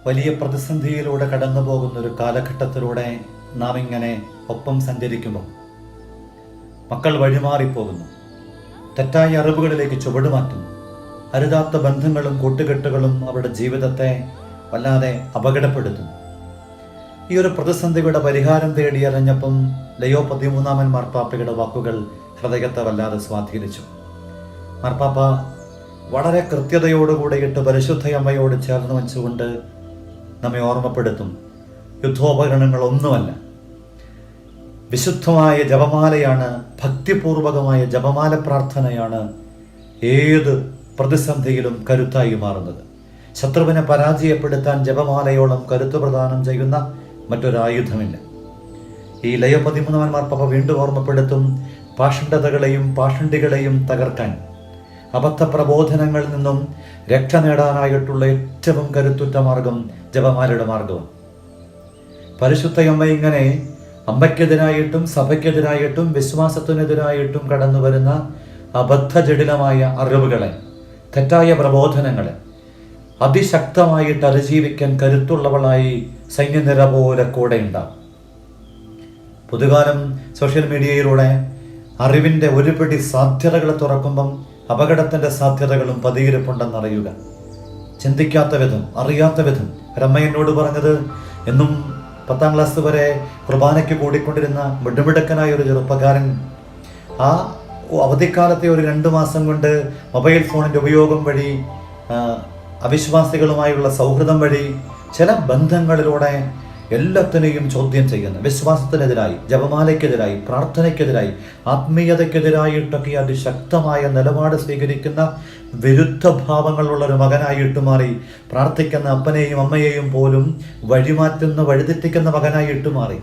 വലിയ പ്രതിസന്ധിയിലൂടെ കടന്നു പോകുന്ന ഒരു കാലഘട്ടത്തിലൂടെ നാം ഇങ്ങനെ ഒപ്പം സഞ്ചരിക്കുമ്പോൾ മക്കൾ വഴിമാറിപ്പോകുന്നു, തെറ്റായ അറിവുകളിലേക്ക് ചുവടുമാറ്റുന്നു. അരുതാത്ത ബന്ധങ്ങളും കൂട്ടുകെട്ടുകളും അവരുടെ ജീവിതത്തെ വല്ലാതെ അപകടപ്പെടുത്തുന്നു. ഈ ഒരു പ്രതിസന്ധിയുടെ പരിഹാരം തേടിയറിഞ്ഞപ്പം ലയോ 13 മാർപ്പാപ്പയുടെ വാക്കുകൾ ഹൃദയത്തെ വല്ലാതെ സ്വാധീനിച്ചു. മാർപ്പാപ്പ വളരെ കൃത്യതയോടുകൂടിയിട്ട് പരിശുദ്ധയമ്മയോട് ചേർന്ന് വെച്ചുകൊണ്ട് നമ്മെ ഓർമ്മപ്പെടുത്തും, യുദ്ധോപകരണങ്ങളൊന്നുമല്ല, വിശുദ്ധമായ ജപമാലയാണ്, ഭക്തിപൂർവകമായ ജപമാല പ്രാർത്ഥനയാണ് ഏത് പ്രതിസന്ധിയിലും കരുത്തായി മാറുന്നത്. ശത്രുവിനെ പരാജയപ്പെടുത്താൻ ജപമാലയോളം കരുത്ത് പ്രദാനം ചെയ്യുന്ന മറ്റൊരായുധമില്ല. ഈ ലയോ 13 മാർപ്പാപ്പ വീണ്ടും ഓർമ്മപ്പെടുത്തും, പാഷണ്ഡതകളെയും പാഷണ്ഡികളെയും തകർക്കാൻ, അബദ്ധ പ്രബോധനങ്ങളിൽ നിന്നും രക്ഷ നേടാനായിട്ടുള്ള ഏറ്റവും കരുത്തുറ്റ മാർഗം ജപമാലയുടെ മാർഗമാണ്. പരിശുദ്ധയമ്മ ഇങ്ങനെ അമ്മയ്ക്കെതിരായിട്ടും സഭയ്ക്കെതിരായിട്ടും വിശ്വാസത്തിനെതിരായിട്ടും കടന്നു വരുന്ന അബദ്ധജടിലമായ അറിവുകളെ, തെറ്റായ പ്രബോധനങ്ങളെ അതിശക്തമായിട്ട് അതിജീവിക്കാൻ കരുത്തുള്ളവളായി സൈന്യനിര പോലെ കൂടെ ഉണ്ടാവും. പുതുകാലം സോഷ്യൽ മീഡിയയിലൂടെ അറിവിൻ്റെ ഒരുപിടി സാധ്യതകൾ തുറക്കുമ്പം അപകടത്തിൻ്റെ സാധ്യതകളും പതിയിരിപ്പുണ്ടെന്നറിയുക. ചിന്തിക്കാത്ത വിധം, അറിയാത്ത വിധം. ഒരമ്മ എന്നോട് പറഞ്ഞത്, എന്നും 10ാം ക്ലാസ് വരെ കുർബാനയ്ക്ക് കൂടിക്കൊണ്ടിരുന്ന മിടുമിടുക്കനായ ഒരു ചെറുപ്പക്കാരൻ ആ അവധിക്കാലത്തെ ഒരു 2 മാസം കൊണ്ട് മൊബൈൽ ഫോണിൻ്റെ ഉപയോഗം വഴി, അവിശ്വാസികളുമായുള്ള സൗഹൃദം വഴി, ചില ബന്ധങ്ങളിലൂടെ എല്ലാത്തിനെയും ചോദ്യം ചെയ്യുന്ന, വിശ്വാസത്തിനെതിരായി, ജപമാലയ്ക്കെതിരായി, പ്രാർത്ഥനയ്ക്കെതിരായി, ആത്മീയതയ്ക്കെതിരായിട്ടൊക്കെ അതിശക്തമായ നിലപാട് സ്വീകരിക്കുന്ന വിരുദ്ധ ഭാവങ്ങളുള്ളൊരു മകനായിട്ട് മാറി. പ്രാർത്ഥിക്കുന്ന അപ്പനെയും അമ്മയെയും പോലും വഴിമാറ്റുന്ന, വഴിതെറ്റിക്കുന്ന മകനായിട്ട് മാറി.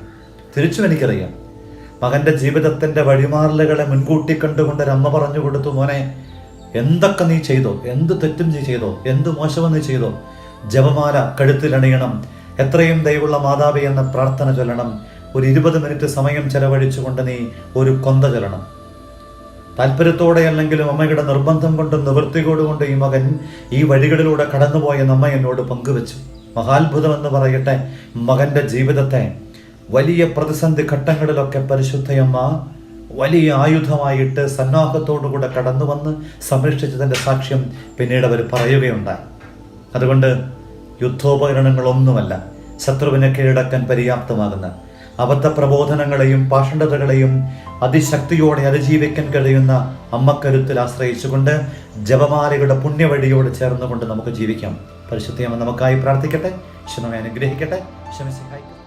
തിരിച്ചും എനിക്കറിയാം, മകൻ്റെ ജീവിതത്തിൻ്റെ വഴിമാറലുകളെ മുൻകൂട്ടി കണ്ടുകൊണ്ടൊരമ്മ പറഞ്ഞു കൊടുത്തു, മോനെ എന്തൊക്കെ നീ ചെയ്തോ, എന്ത് തെറ്റും നീ ചെയ്തോ, എന്ത് മോശവും നീ ചെയ്തോ, ജപമാല കഴുത്തിലണിയണം, എത്രയും ദയവുള്ള മാതാവേ എന്ന പ്രാർത്ഥന ചൊല്ലണം, ഒരു 20 മിനിറ്റ് സമയം ചെലവഴിച്ചുകൊണ്ട് നീ ഒരു കൊന്ത ചൊല്ലണം. താല്പര്യത്തോടെ അല്ലെങ്കിലും അമ്മയുടെ നിർബന്ധം കൊണ്ടും നിവൃത്തികോടുകൊണ്ട് ഈ മകൻ ഈ വഴികളിലൂടെ കടന്നുപോയ നമ്മ എന്നോട് പങ്കുവെച്ചു. മഹാത്ഭുതമെന്ന് പറയട്ടെ, മകൻ്റെ ജീവിതത്തെ വലിയ പ്രതിസന്ധി ഘട്ടങ്ങളിലൊക്കെ പരിശുദ്ധയമ്മ വലിയ ആയുധമായിട്ട് സന്നാഹത്തോടുകൂടെ കടന്നു വന്ന് സംരക്ഷിച്ചതിൻ്റെ സാക്ഷ്യം പിന്നീട് അവർ പറയുകയുണ്ടായി. അതുകൊണ്ട് യുദ്ധോപകരണങ്ങളൊന്നുമല്ല ശത്രുവിനെ കീഴടക്കാൻ പര്യാപ്തമാകുന്ന അബദ്ധ പ്രബോധനങ്ങളെയും പാഷണ്ഡതകളെയും അതിശക്തിയോടെ അതിജീവിക്കാൻ കഴിയുന്ന അമ്മക്കരുത്തിൽ ആശ്രയിച്ചുകൊണ്ട് ജപമാലയുടെ പുണ്യവഴിയോട് ചേർന്നുകൊണ്ട് നമുക്ക് ജീവിക്കാം. പരിശുദ്ധയമ്മ നമുക്കായി പ്രാർത്ഥിക്കട്ടെ. ഈശോ നമ്മെ അനുഗ്രഹിക്കട്ടെ. ഈശോ മിശിഹായ്ക്ക്